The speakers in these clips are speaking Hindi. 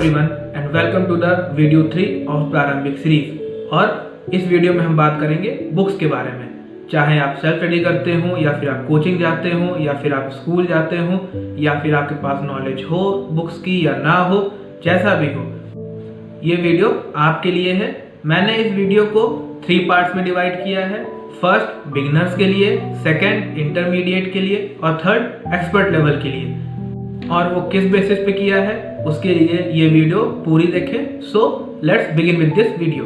Everyone and welcome to the video 3 of प्रारंभिक सीरीज। और इस वीडियो में हम बात करेंगे बुक्स के बारे में। चाहे आप सेल्फ स्टडी करते हो या फिर आप कोचिंग जाते हो या फिर आप स्कूल जाते हो या फिर आपके पास नॉलेज हो बुक्स की या ना हो, जैसा भी हो, ये वीडियो आपके लिए है। मैंने इस वीडियो को 3 पार्ट्स में डिवाइड किया है। फर्स्ट बिगिनर्स के लिए, सेकंड इंटरमीडिएट के लिए और थर्ड एक्सपर्ट लेवल के लिए। और वो किस बेसिस पे किया है उसके लिए ये वीडियो पूरी देखें। So let's begin with this video.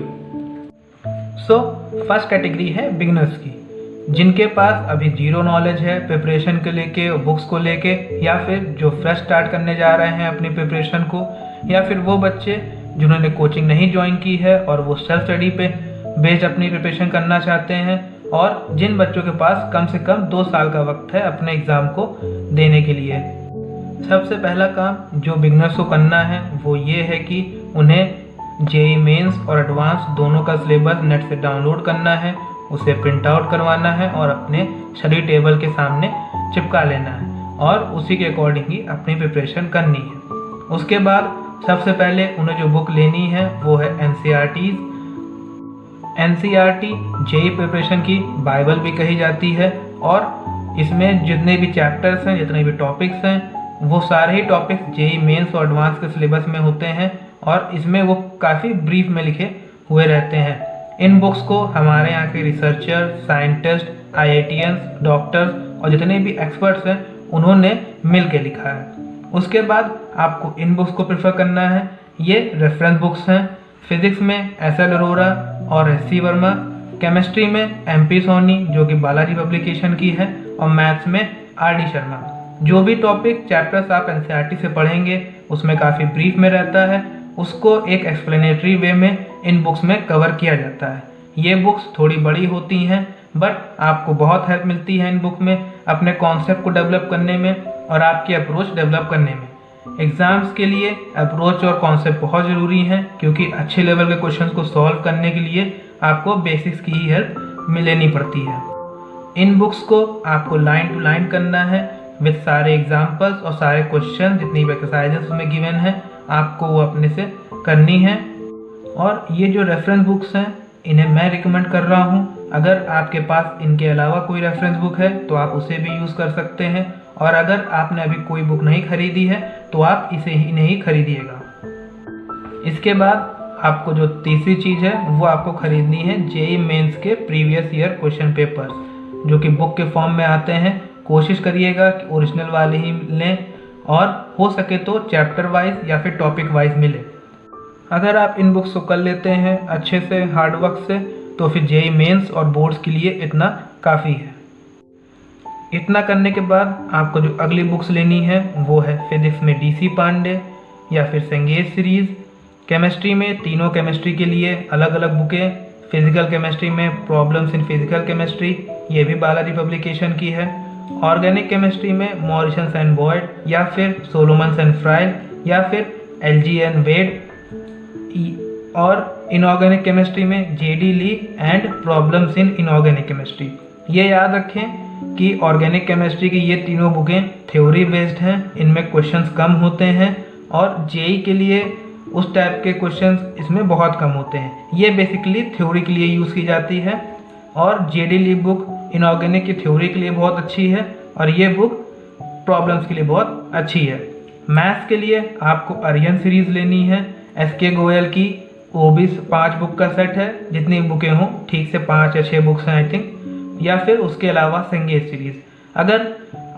So first category है बिगिनर्स की, जिनके पास अभी जीरो नॉलेज है प्रिपरेशन को लेके, बुक्स को लेके, या फिर जो फ्रेश स्टार्ट करने जा रहे हैं अपनी प्रिपरेशन को, या फिर वो बच्चे जिन्होंने कोचिंग नहीं ज्वाइन की है और वो सेल्फ स्टडी पे बेस्ड अपनी प्रिपरेशन करना चाहते हैं, और जिन बच्चों के पास कम से कम 2 साल का वक्त है अपने एग्ज़ाम को देने के लिए। सबसे पहला काम जो बिगनर्स को करना है वो ये है कि उन्हें जेईई मेंस और एडवांस दोनों का सिलेबस नेट से डाउनलोड करना है, उसे प्रिंट आउट करवाना है और अपने स्टडी टेबल के सामने चिपका लेना है और उसी के अकॉर्डिंग ही अपनी प्रिपरेशन करनी है। उसके बाद सबसे पहले उन्हें जो बुक लेनी है वो है एनसीईआरटी जेईई प्रिपरेशन की बाइबल भी कही जाती है। और इसमें जितने भी चैप्टर्स हैं, जितने भी टॉपिक्स हैं, वो सारे ही टॉपिक्स जेईई मेंस और एडवांस के सिलेबस में होते हैं और इसमें वो काफ़ी ब्रीफ में लिखे हुए रहते हैं। इन बुक्स को हमारे यहाँ के रिसर्चर, साइंटिस्ट, IITians, डॉक्टर्स और जितने भी एक्सपर्ट्स हैं उन्होंने मिल के लिखा है। उसके बाद आपको इन बुक्स को प्रेफर करना है। ये रेफरेंस बुक्स हैं। फिजिक्स में SL अरोरा और SC वर्मा, केमिस्ट्री में MP सोनी जो कि बालाजी पब्लिकेशन की है, और मैथ्स में RD शर्मा। जो भी टॉपिक चैप्टर्स आप NCERT से पढ़ेंगे उसमें काफ़ी ब्रीफ में रहता है, उसको एक एक्सप्लेनेटरी वे में इन बुक्स में कवर किया जाता है। ये बुक्स थोड़ी बड़ी होती हैं बट आपको बहुत हेल्प मिलती है इन बुक में अपने कॉन्सेप्ट को डेवलप करने में और आपकी अप्रोच डेवलप करने में। एग्ज़ाम्स के लिए अप्रोच और कॉन्सेप्ट बहुत ज़रूरी हैं क्योंकि अच्छे लेवल के क्वेश्चंस को सॉल्व करने के लिए आपको बेसिक्स की ही हेल्प लेनी पड़ती है। इन बुक्स को आपको लाइन टू लाइन करना है विद सारे एग्जाम्पल्स और सारे क्वेश्चन, जितनी भी एक्सरसाइजेस उसमें गिवन है आपको वो अपने से करनी है। और ये जो रेफरेंस बुक्स हैं इन्हें मैं रिकमेंड कर रहा हूँ। अगर आपके पास इनके अलावा कोई रेफरेंस बुक है तो आप उसे भी यूज़ कर सकते हैं, और अगर आपने अभी कोई बुक नहीं खरीदी है तो आप इन्हें ही खरीदिएगा। इसके बाद आपको जो तीसरी चीज़ है वो आपको खरीदनी है जेईई मेंस के प्रीवियस ईयर क्वेश्चन पेपर्स जो कि बुक के फॉर्म में आते हैं। कोशिश करिएगा कि ओरिजिनल वाले ही लें और हो सके तो चैप्टर वाइज या फिर टॉपिक वाइज मिले। अगर आप इन बुक्स को कर लेते हैं अच्छे से हार्ड वर्क से तो फिर जेईई मेंस और बोर्ड्स के लिए इतना काफ़ी है। इतना करने के बाद आपको जो अगली बुक्स लेनी है वो है फिजिक्स में DC पांडे या फिर सेंगेज सीरीज़, केमिस्ट्री में तीनों केमिस्ट्री के लिए अलग अलग बुकें, फिजिकल केमिस्ट्री में प्रॉब्लम्स इन फिजिकल केमिस्ट्री, ये भी बालाजी पब्लिकेशन की है, ऑर्गेनिक केमिस्ट्री में मॉरिसन एंड बॉयड या फिर सोलोमन एंड फ्राइल या फिर LG and वेड, और इनऑर्गेनिक केमिस्ट्री में JD Lee and problems in inorganic chemistry. ये याद रखें कि ऑर्गेनिक केमिस्ट्री की ये तीनों बुकें थ्योरी बेस्ड हैं, इनमें क्वेश्चंस कम होते हैं और जेईई के लिए उस टाइप के क्वेश्चंस इसमें बहुत कम होते हैं। ये बेसिकली थ्योरी के लिए यूज़ की जाती है, और JD ली बुक इनऑर्गेनिक की थ्योरी के लिए बहुत अच्छी है और ये बुक प्रॉब्लम्स के लिए बहुत अच्छी है। मैथ्स के लिए आपको आर्यन सीरीज़ लेनी है, SK गोयल की, वो भी 5 बुक का सेट है, जितनी बुकें हों ठीक से 5 या 6 बुक्स हैं आई थिंक, या फिर उसके अलावा सेंगेज सीरीज़। अगर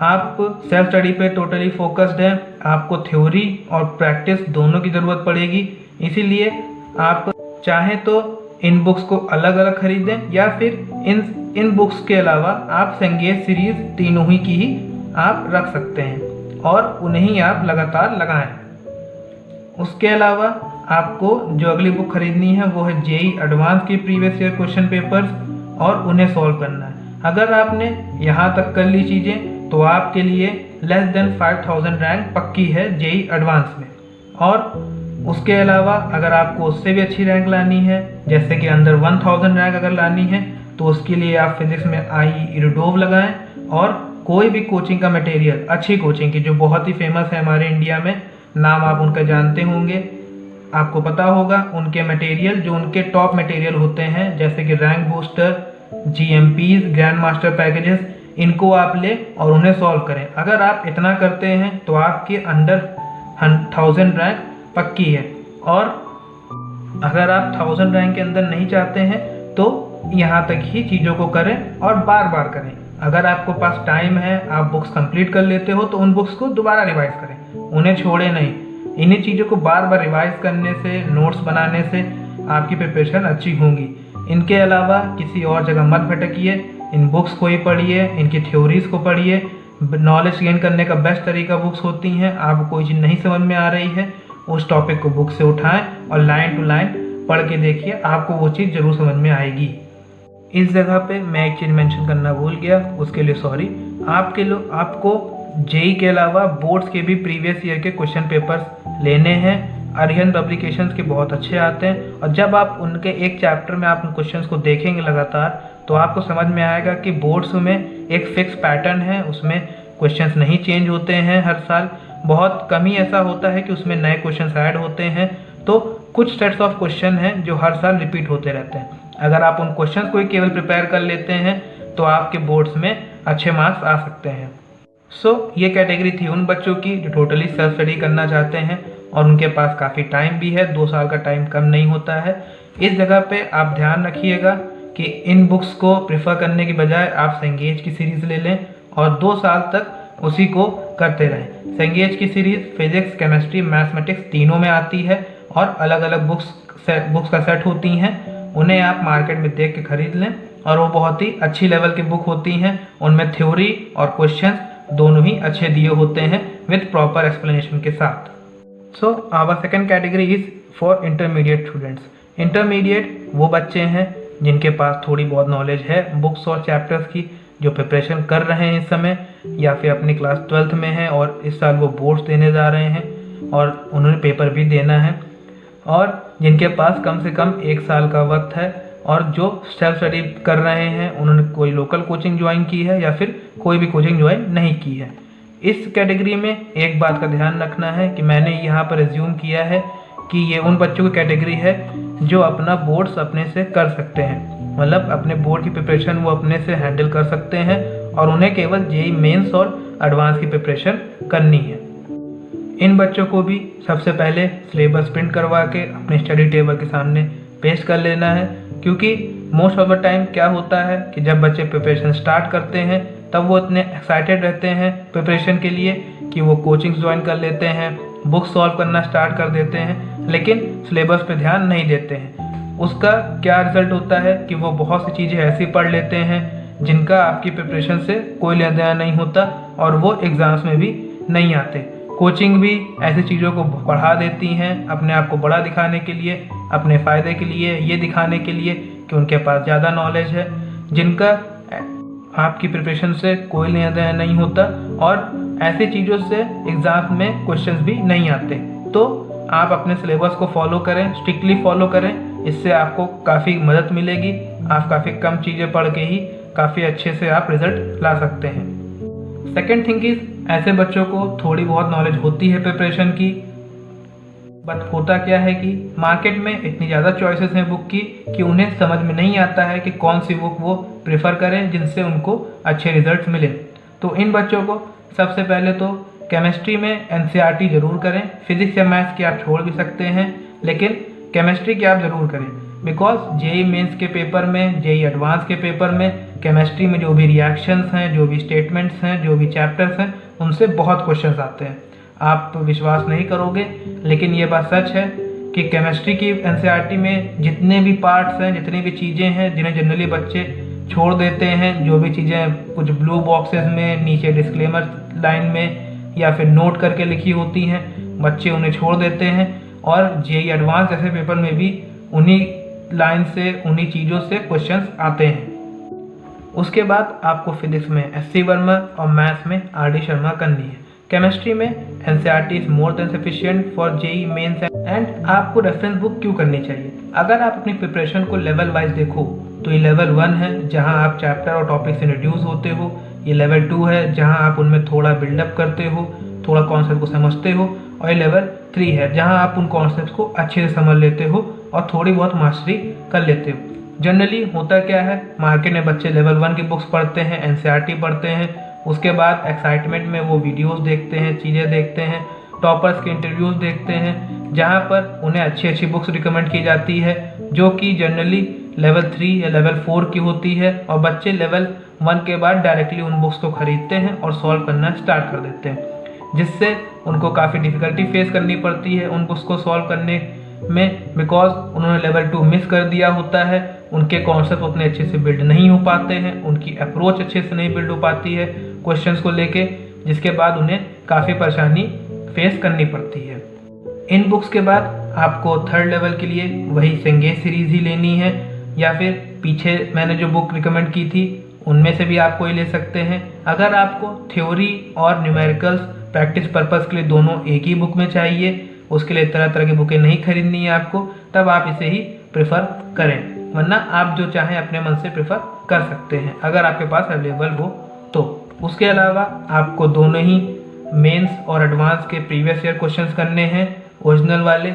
आप सेल्फ स्टडी पे टोटली फोकस्ड हैं, आपको थ्योरी और प्रैक्टिस दोनों की ज़रूरत पड़ेगी, इसीलिए आप चाहें तो इन बुक्स को अलग अलग खरीदें या फिर इन बुक्स के अलावा आप सेंगेज सीरीज़ तीनों ही की ही आप रख सकते हैं और उन्हें ही आप लगातार लगाएं। उसके अलावा आपको जो अगली बुक खरीदनी है वो है जेईई एडवांस की प्रीवियस ईयर क्वेश्चन पेपर्स, और उन्हें सॉल्व करना है। अगर आपने यहाँ तक कर ली चीज़ें तो आपके लिए लेस देन 5000 रैंक पक्की है जेईई एडवांस में। और उसके अलावा अगर आपको उससे भी अच्छी रैंक लानी है, जैसे कि अंदर 1000 रैंक अगर लानी है, तो उसके लिए आप फिजिक्स में IE इरिडोव लगाएं और कोई भी कोचिंग का मटेरियल, अच्छी कोचिंग की जो बहुत ही फेमस है हमारे इंडिया में, नाम आप उनका जानते होंगे, आपको पता होगा उनके मटेरियल, जो उनके टॉप मटेरियल होते हैं जैसे कि rank booster, GMPs, grand master packages, इनको आप ले और उन्हें सॉल्व करें। अगर आप इतना करते हैं तो आपके अंडर 1000 रैंक पक्की है। और अगर आप 1000 रैंक के अंदर नहीं चाहते हैं तो यहाँ तक ही चीज़ों को करें और बार बार करें। अगर आपको पास टाइम है, आप बुक्स कंप्लीट कर लेते हो, तो उन बुक्स को दोबारा रिवाइज करें, उन्हें छोड़े नहीं। इन्हीं चीज़ों को बार बार रिवाइज करने से, नोट्स बनाने से आपकी प्रिपरेशन अच्छी होंगी। इनके अलावा किसी और जगह मत भटकिए, इन बुक्स को ही पढ़िए, इनकी थ्योरीज को पढ़िए। नॉलेज गेन करने का बेस्ट तरीका बुक्स होती हैं। आपको कोई चीज़ नहीं समझ में आ रही है, उस टॉपिक को बुक से उठाएं और लाइन टू लाइन पढ़ के देखिए, आपको वो चीज़ ज़रूर समझ में आएगी। इस जगह पे मैं एक चीज़ मेंशन करना भूल गया, उसके लिए सॉरी। आपको जेई के अलावा बोर्ड्स के भी प्रीवियस ईयर के क्वेश्चन पेपर्स लेने हैं। अरिहंत पब्लिकेशंस के बहुत अच्छे आते हैं, और जब आप उनके एक चैप्टर में आप उन क्वेश्चंस को देखेंगे लगातार, तो आपको समझ में आएगा कि बोर्ड्स में एक फिक्स पैटर्न है, उसमें क्वेश्चंस नहीं चेंज होते हैं हर साल। बहुत कम ही ऐसा होता है कि उसमें नए क्वेश्चंस ऐड होते हैं। तो कुछ सेट्स ऑफ क्वेश्चन हैं जो हर साल रिपीट होते रहते हैं। अगर आप उन क्वेश्चंस को ही केवल प्रिपेयर कर लेते हैं तो आपके बोर्ड्स में अच्छे मार्क्स आ सकते हैं। ये कैटेगरी थी उन बच्चों की जो टोटली सेल्फ स्टडी करना चाहते हैं और उनके पास काफ़ी टाइम भी है, 2 साल का टाइम कम नहीं होता है। इस जगह पे आप ध्यान रखिएगा कि इन बुक्स को प्रेफर करने की बजाय आप सेंगेज की सीरीज़ ले लें और 2 साल तक उसी को करते रहें। सेंगेज की सीरीज़ फिजिक्स, केमिस्ट्री, मैथमेटिक्स तीनों में आती है और अलग अलग बुक्स का सेट होती हैं। उन्हें आप मार्केट में देख के खरीद लें और वो बहुत ही अच्छी लेवल की बुक होती हैं। उनमें थ्योरी और क्वेश्चंस दोनों ही अच्छे दिए होते हैं विद प्रॉपर एक्सप्लेनेशन के साथ। Our second category is for intermediate students. Intermediate वो बच्चे हैं जिनके पास थोड़ी बहुत नॉलेज है बुक्स और चैप्टर्स की, जो प्रिपरेशन कर रहे हैं इस समय, या फिर अपनी क्लास 12th में हैं और इस साल वो बोर्ड्स देने जा रहे हैं और उन्होंने पेपर भी देना है, और जिनके पास कम से कम 1 साल का वक्त है और जो सेल्फ स्टडी कर रहे हैं, उन्होंने कोई लोकल कोचिंग ज्वाइन की है या फिर कोई भी कोचिंग ज्वाइन नहीं की है। इस कैटेगरी में एक बात का ध्यान रखना है कि मैंने यहाँ पर एज्यूम किया है कि ये उन बच्चों की कैटेगरी है जो अपना बोर्ड्स अपने से कर सकते हैं, मतलब अपने बोर्ड की प्रिपरेशन वो अपने से हैंडल कर सकते हैं और उन्हें केवल जेईई मेंस और एडवांस की प्रिपरेशन करनी है। इन बच्चों को भी सबसे पहले सिलेबस प्रिंट करवा के अपने स्टडी टेबल के सामने पेस्ट कर लेना है, क्योंकि मोस्ट ऑफ द टाइम क्या होता है कि जब बच्चे प्रिपरेशन स्टार्ट करते हैं तब वो इतने एक्साइटेड रहते हैं प्रिपरेशन के लिए कि वो कोचिंग्स ज्वाइन कर लेते हैं, बुक सॉल्व करना स्टार्ट कर देते हैं, लेकिन सिलेबस पे ध्यान नहीं देते हैं। उसका क्या रिजल्ट होता है कि वो बहुत सी चीज़ें ऐसी पढ़ लेते हैं जिनका आपकी प्रिपरेशन से कोई लेना देना नहीं होता और वो एग्ज़ाम्स में भी नहीं आते। कोचिंग भी ऐसी चीज़ों को बढ़ा देती हैं अपने आप को बड़ा दिखाने के लिए, अपने फ़ायदे के लिए, ये दिखाने के लिए कि उनके पास ज़्यादा नॉलेज है, जिनका आपकी प्रिपरेशन से कोई लेना देना नहीं होता और ऐसी चीज़ों से एग्ज़ाम में क्वेश्चंस भी नहीं आते। तो आप अपने सिलेबस को फॉलो करें, स्ट्रिक्टली फॉलो करें, इससे आपको काफ़ी मदद मिलेगी। आप काफ़ी कम चीज़ें पढ़ के ही काफ़ी अच्छे से आप रिज़ल्ट ला सकते हैं। सेकेंड थिंग इज़, ऐसे बच्चों को थोड़ी बहुत नॉलेज होती है प्रिपरेशन की, बट होता क्या है कि मार्केट में इतनी ज़्यादा चॉइसेस हैं बुक की कि उन्हें समझ में नहीं आता है कि कौन सी बुक वो प्रेफर करें जिनसे उनको अच्छे रिजल्ट्स मिले। तो इन बच्चों को सबसे पहले तो केमिस्ट्री में एनसीईआरटी ज़रूर करें। फिजिक्स या मैथ्स की आप छोड़ भी सकते हैं, लेकिन केमिस्ट्री की आप ज़रूर करें, बिकॉज जेईई मेंस के पेपर में, जेईई एडवांस के पेपर में केमिस्ट्री में जो भी रिएक्शंस हैं, जो भी स्टेटमेंट्स हैं, जो भी चैप्टर्स हैं, उनसे बहुत क्वेश्चंस आते हैं। आप विश्वास नहीं करोगे, लेकिन ये बात सच है कि केमिस्ट्री की एनसीईआरटी में जितने भी पार्ट्स हैं, जितनी भी चीज़ें हैं जिन्हें जनरली बच्चे छोड़ देते हैं, जो भी चीज़ें कुछ ब्लू बॉक्सेस में नीचे डिस्क्लेमर लाइन में या फिर नोट करके लिखी होती हैं, बच्चे उन्हें छोड़ देते हैं और जेईई एडवांस जैसे पेपर में भी उन्हीं लाइन से, उन्हीं चीज़ों से क्वेश्चंस आते हैं। उसके बाद आपको फिजिक्स में एससी वर्मा और मैथ्स में आरडी शर्मा करनी है। केमिस्ट्री में NCERT is more than sufficient for JEE mains. And आपको रेफरेंस बुक क्यों करनी चाहिए? अगर आप अपनी प्रिपरेशन को लेवल वाइज देखो तो ये लेवल 1 है जहां आप चैप्टर और टॉपिक से इंट्रोड्यूस होते हो, ये लेवल 2 है जहां आप उनमें थोड़ा बिल्डअप करते हो, थोड़ा कॉन्सेप्ट को समझते हो, और ये लेवल 3 है जहां आप उन कॉन्सेप्ट्स को अच्छे से समझ लेते हो और थोड़ी बहुत मास्टरी कर लेते हो। जनरली होता क्या है, मार्केट में बच्चे लेवल 1 की बुक्स पढ़ते हैं, एनसीईआरटी पढ़ते हैं, उसके बाद एक्साइटमेंट में वो वीडियोस देखते हैं, चीज़ें देखते हैं, टॉपर्स के इंटरव्यूज़ देखते हैं जहाँ पर उन्हें अच्छी अच्छी बुक्स रिकमेंड की जाती है जो कि जनरली लेवल 3 या लेवल 4 की होती है, और बच्चे लेवल 1 के बाद डायरेक्टली उन बुक्स को खरीदते हैं और सॉल्व करना स्टार्ट कर देते हैं, जिससे उनको काफ़ी डिफ़िकल्टी फेस करनी पड़ती है उन बुक्स को सॉल्व करने में, बिकॉज उन्होंने लेवल 2 मिस कर दिया होता है, उनके कॉन्सेप्ट उतने अच्छे से बिल्ड नहीं हो पाते हैं, उनकी अप्रोच अच्छे से नहीं बिल्ड हो पाती है क्वेश्चंस को लेके, जिसके बाद उन्हें काफ़ी परेशानी फेस करनी पड़ती है। इन बुक्स के बाद आपको 3rd लेवल के लिए वही सेंगेज सीरीज़ ही लेनी है, या फिर पीछे मैंने जो बुक रिकमेंड की थी उनमें से भी आप कोई ले सकते हैं। अगर आपको थ्योरी और न्यूमेरिकल्स प्रैक्टिस पर्पज़ के लिए दोनों एक ही बुक में चाहिए, उसके लिए तरह तरह की बुकें नहीं खरीदनी है आपको, तब आप इसे ही प्रेफर करें, वरना आप जो चाहें अपने मन से प्रेफर कर सकते हैं अगर आपके पास अवेलेबल हो तो। उसके अलावा आपको दोनों ही मेंस और एडवांस के प्रीवियस ईयर क्वेश्चंस करने हैं, ओरिजिनल वाले,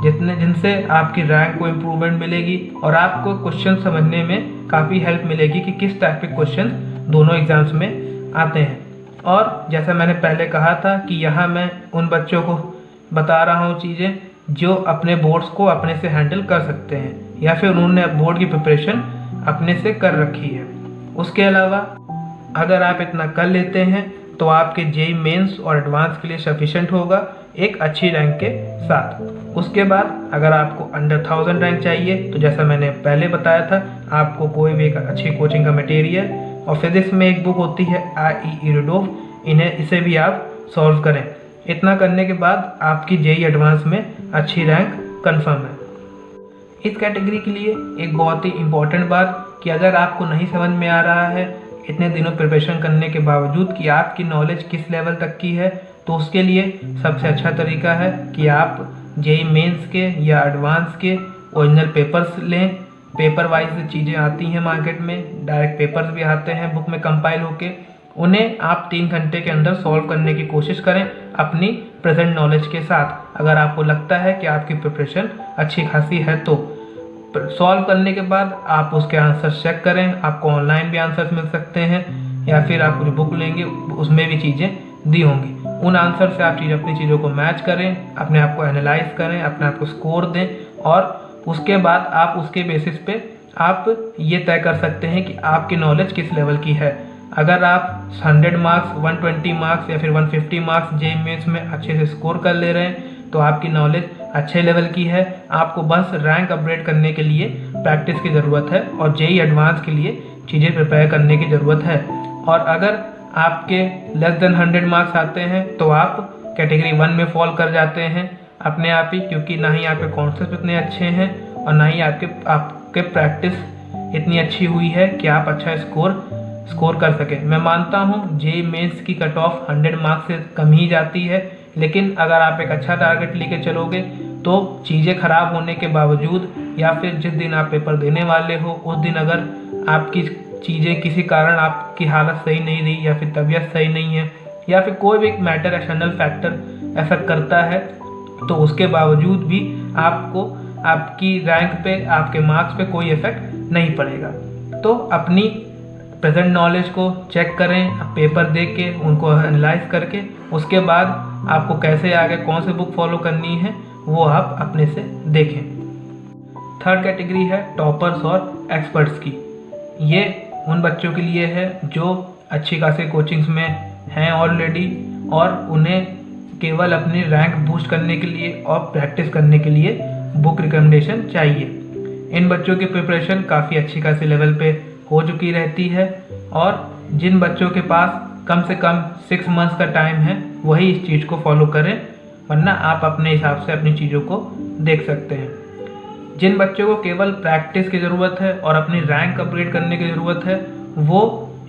जिनसे आपकी रैंक को इम्प्रूवमेंट मिलेगी और आपको क्वेश्चन समझने में काफ़ी हेल्प मिलेगी कि किस टाइप के क्वेश्चन दोनों एग्जाम्स में आते हैं। और जैसा मैंने पहले कहा था कि यहाँ मैं उन बच्चों को बता रहा हूँ चीज़ें जो अपने बोर्ड्स को अपने से हैंडल कर सकते हैं या फिर उन्होंने बोर्ड की प्रिपरेशन अपने से कर रखी है। उसके अलावा अगर आप इतना कर लेते हैं तो आपके जेईई मेंस और एडवांस के लिए सफिशेंट होगा एक अच्छी रैंक के साथ। उसके बाद अगर आपको अंडर 1000 रैंक चाहिए तो जैसा मैंने पहले बताया था, आपको कोई भी एक अच्छी कोचिंग का मटेरियल और फिजिक्स में एक बुक होती है IE इरिडोव, इसे भी आप सॉल्व करें। इतना करने के बाद आपकी जेईई एडवांस में अच्छी रैंक कंफर्म है। इस कैटेगरी के लिए एक बहुत ही इम्पोर्टेंट बात कि अगर आपको नहीं समझ में आ रहा है इतने दिनों प्रिपरेशन करने के बावजूद कि आपकी नॉलेज किस लेवल तक की है, तो उसके लिए सबसे अच्छा तरीका है कि आप जेईई मेंस के या एडवांस के ओरिजिनल पेपर्स लें। पेपर वाइज चीज़ें आती हैं मार्केट में, डायरेक्ट पेपर्स भी आते हैं बुक में कंपाइल होके, उन्हें आप 3 घंटे के अंदर सॉल्व करने की कोशिश करें अपनी प्रेजेंट नॉलेज के साथ। अगर आपको लगता है कि आपकी प्रिपरेशन अच्छी खासी है तो सॉल्व करने के बाद आप उसके आंसर्स चेक करें। आपको ऑनलाइन भी आंसर्स मिल सकते हैं या फिर आप जो बुक लेंगे उसमें भी चीज़ें दी होंगी। उन आंसर से आप अपनी चीज़ों को मैच करें, अपने आप को एनालाइज करें, अपने आप को स्कोर दें और उसके बाद आप उसके बेसिस पे आप ये तय कर सकते हैं कि आपकी नॉलेज किस लेवल की है। अगर आप 100 मार्क्स, 120 मार्क्स या फिर 150 मार्क्स जेईई मेंस में अच्छे से स्कोर कर ले रहे हैं तो आपकी नॉलेज अच्छे लेवल की है। आपको बस रैंक अपग्रेड करने के लिए प्रैक्टिस की ज़रूरत है और जेईई एडवांस के लिए चीज़ें प्रिपेयर करने की ज़रूरत है। और अगर आपके लेस देन 100 मार्क्स आते हैं तो आप कैटेगरी 1 में फॉल कर जाते हैं अपने आप ही, क्योंकि ना ही आपके कॉन्सेप्ट इतने अच्छे हैं और ना ही आपके प्रैक्टिस इतनी अच्छी हुई है कि आप अच्छा स्कोर कर सकें। मैं मानता हूँ जेईई मेंस की कट ऑफ 100 मार्क्स से कम ही जाती है, लेकिन अगर आप एक अच्छा टारगेट लेके चलोगे तो चीज़ें खराब होने के बावजूद या फिर जिस दिन आप पेपर देने वाले हो उस दिन अगर आपकी चीज़ें किसी कारण आपकी हालत सही नहीं रही या फिर तबीयत सही नहीं है या फिर कोई भी मैटर एक्सटर्नल फैक्टर इफेक्ट करता है तो उसके बावजूद भी आपको आपकी रैंक पे, आपके मार्क्स पे कोई इफेक्ट नहीं पड़ेगा। तो अपनी प्रेजेंट नॉलेज को चेक करें, पेपर देख के उनको एनालाइज करके उसके बाद आपको कैसे आगे कौन सी बुक फॉलो करनी है वो आप अपने से देखें। 3rd कैटेगरी है टॉपर्स और एक्सपर्ट्स की। ये उन बच्चों के लिए है जो अच्छी खासी कोचिंग्स में हैं ऑलरेडी और उन्हें केवल अपनी रैंक बूस्ट करने के लिए और प्रैक्टिस करने के लिए बुक रिकमेंडेशन चाहिए। इन बच्चों की प्रिपरेशन काफ़ी अच्छी खासी लेवल पे हो चुकी रहती है और जिन बच्चों के पास कम से कम 6 मंथ्स का टाइम है वही इस चीज़ को फॉलो करें, वरना आप अपने हिसाब से अपनी चीज़ों को देख सकते हैं। जिन बच्चों को केवल प्रैक्टिस की ज़रूरत है और अपनी रैंक अपग्रेड करने की ज़रूरत है वो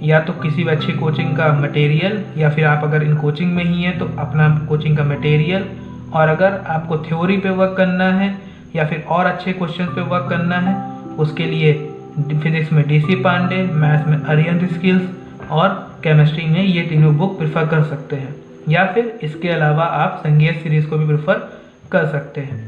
या तो किसी भी अच्छी कोचिंग का मटेरियल या फिर आप अगर इन कोचिंग में ही हैं तो अपना कोचिंग का मटेरियल, और अगर आपको थ्योरी पे वर्क करना है या फिर और अच्छे क्वेश्चन पे वर्क करना है उसके लिए फिजिक्स में DC पांडे, मैथ्स में अरिहंत स्किल्स और केमिस्ट्री में ये तीनों बुक प्रेफर कर सकते हैं। या फिर इसके अलावा आप संगीत सीरीज़ को भी प्रेफर कर सकते हैं।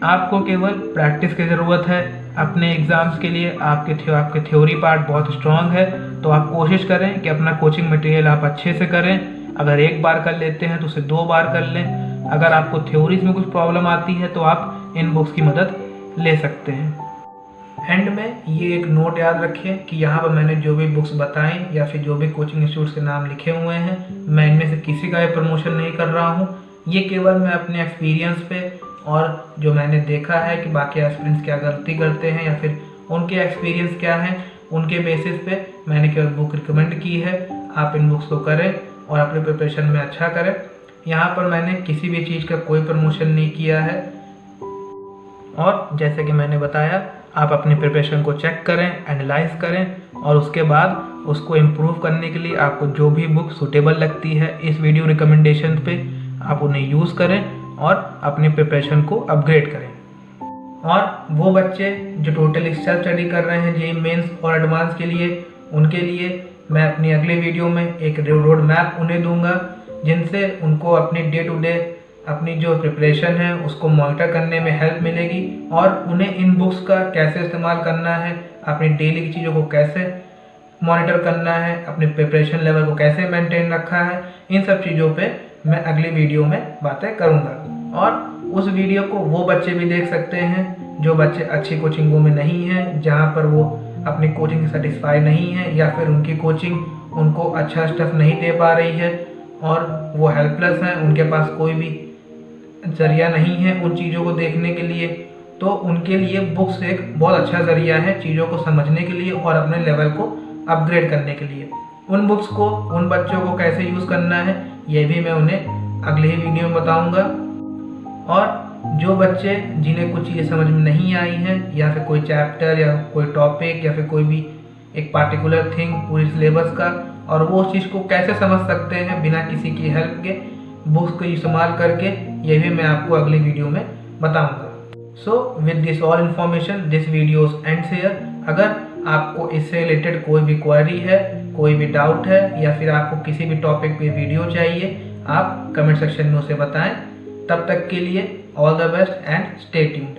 आपको केवल प्रैक्टिस की ज़रूरत है अपने एग्ज़ाम्स के लिए। आपके थ्योरी पार्ट बहुत स्ट्रांग है, तो आप कोशिश करें कि अपना कोचिंग मटेरियल आप अच्छे से करें। अगर एक बार कर लेते हैं तो उसे 2 बार कर लें। अगर आपको थ्योरीज में कुछ प्रॉब्लम आती है तो आप इन बुक्स की मदद ले सकते हैं। एंड में ये एक नोट याद रखें कि यहाँ पर मैंने जो भी बुक्स बताएं या फिर जो भी कोचिंग इंस्टीट्यूट्स के नाम लिखे हुए हैं, मैं इनमें से किसी का भी प्रमोशन नहीं कर रहा हूँ। ये केवल मैं अपने एक्सपीरियंस पे और जो मैंने देखा है कि बाकी एस्पिरेंट्स क्या गलती करते हैं या फिर उनके एक्सपीरियंस क्या है, उनके बेसिस पे मैंने केवल बुक रिकमेंड की है। आप इन बुक्स को करें और अपने प्रिपरेशन में अच्छा करें। यहाँ पर मैंने किसी भी चीज़ का कोई प्रमोशन नहीं किया है। और जैसे कि मैंने बताया, आप अपनी प्रिपरेशन को चेक करें, एनालाइज करें और उसके बाद उसको इम्प्रूव करने के लिए आपको जो भी बुक सूटेबल लगती है इस वीडियो रिकमेंडेशन पे, आप उन्हें यूज़ करें और अपनी प्रिपरेशन को अपग्रेड करें। और वो बच्चे जो टोटली सेल्फ स्टडी कर रहे हैं जेईई मेंस और एडवांस के लिए, उनके लिए मैं अपनी अगले वीडियो में एक रोड मैप उन्हें दूंगा, जिनसे उनको अपनी डे टू डे अपनी जो प्रिपरेशन है उसको मॉनिटर करने में हेल्प मिलेगी और उन्हें इन बुक्स का कैसे इस्तेमाल करना है, अपनी डेली की चीज़ों को कैसे मॉनिटर करना है, अपने प्रिपरेशन लेवल को कैसे मेंटेन रखा है, इन सब चीज़ों पे मैं अगली वीडियो में बातें करूँगा। और उस वीडियो को वो बच्चे भी देख सकते हैं जो बच्चे अच्छी कोचिंगों में नहीं हैं, जहाँ पर वो अपनी कोचिंग से सेटिस्फाई नहीं है या फिर उनकी कोचिंग उनको अच्छा स्टफ नहीं दे पा रही है और वो हेल्पलेस हैं, उनके पास कोई भी जरिया नहीं है उन चीज़ों को देखने के लिए। तो उनके लिए बुक्स एक बहुत अच्छा जरिया है चीज़ों को समझने के लिए और अपने लेवल को अपग्रेड करने के लिए। उन बुक्स को उन बच्चों को कैसे यूज़ करना है ये भी मैं उन्हें अगले ही वीडियो में बताऊंगा। और जो बच्चे जिन्हें कुछ चीज़ें समझ में नहीं आई हैं या फिर कोई चैप्टर या कोई टॉपिक या फिर कोई भी एक पार्टिकुलर थिंग पूरी सिलेबस का, और वो उस चीज़ को कैसे समझ सकते हैं बिना किसी की हेल्प के बुक्स को इस्तेमाल करके, ये भी मैं आपको अगली वीडियो में बताऊंगा। So with this all information this videos ends here. अगर आपको इससे रिलेटेड कोई भी क्वेरी है, कोई भी डाउट है या फिर आपको किसी भी टॉपिक पे वीडियो चाहिए, आप कमेंट सेक्शन में उसे बताएं। तब तक के लिए all the best and stay tuned.